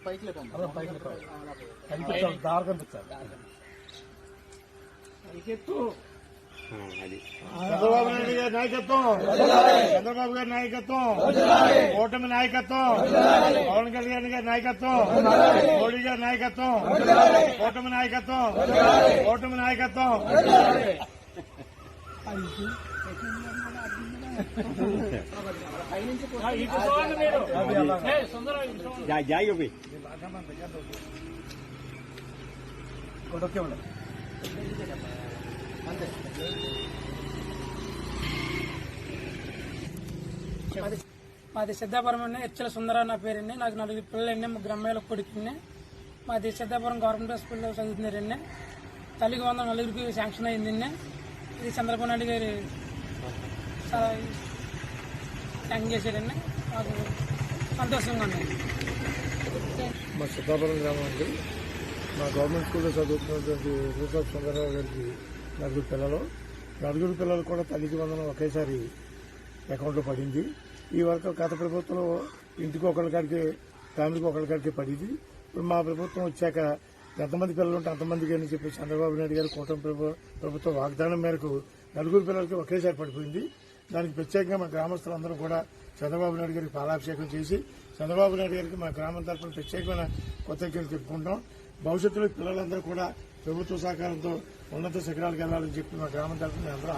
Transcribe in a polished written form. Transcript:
పైకి దారి కనిపించాలి. చంద్రబాబు నాయుడు గారి నాయకత్వం, చంద్రబాబు గారి నాయకత్వం, కూటమి నాయకత్వం, పవన్ కళ్యాణ్ గారి నాయకత్వం, మోడీ గారి నాయకత్వం, కూటమి నాయకత్వం, కూటమి నాయకత్వం. మాది సిద్ధాపురం అండి. హెచ్చల సుందరరావు నా పేరండి. నాకు 4 పిల్లలండి, 3 అమ్మాయిల కొడుకుని. మాది సిద్ధాపురం గవర్నమెంట్ స్కూల్లో చదువుతున్నారండి. తల్లికి 104 శాంక్షన్ అయిందండి. ఇది చంద్రబాబు నాయుడు గారి శాంక్షన్ చేశారండి. మాకు సంతోషంగా ఉంది. మా సిద్ధాపురం గ్రామం అండి. మా గవర్నమెంట్ స్కూల్లో చదువుతున్నటువంటి రూపా సుందరరావు గారికి 4 పిల్లలు. 4 పిల్లలు కూడా తల్లికి 100 ఒకేసారి అకౌంట్లో పడింది. ఈ వరకు గత ప్రభుత్వంలో ఇంటికి ఒకరికాడికి, ఫ్యామిలీకి ఒకరికాడికి పడింది. ఇప్పుడు మా ప్రభుత్వం వచ్చాక ఎంతమంది పిల్లలు ఉంటే అంతమందికి అని చెప్పి చంద్రబాబు నాయుడు గారు కూటమి ప్రభుత్వం వాగ్దానం మేరకు 4 పిల్లలకి ఒకేసారి పడిపోయింది. దానికి ప్రత్యేకంగా మా గ్రామస్తులందరూ కూడా చంద్రబాబు నాయుడు గారికి పాలాభిషేకం చేసి చంద్రబాబు నాయుడు గారికి మా గ్రామం తరఫున ప్రత్యేకమైన కృతజ్ఞతలు చెప్పుకుంటాం. భవిష్యత్తులో పిల్లలందరూ కూడా ప్రభుత్వ సహకారంతో ఉన్నత శిఖరాలకు వెళ్లాలని చెప్పి మా గ్రామం తరఫున అందరూ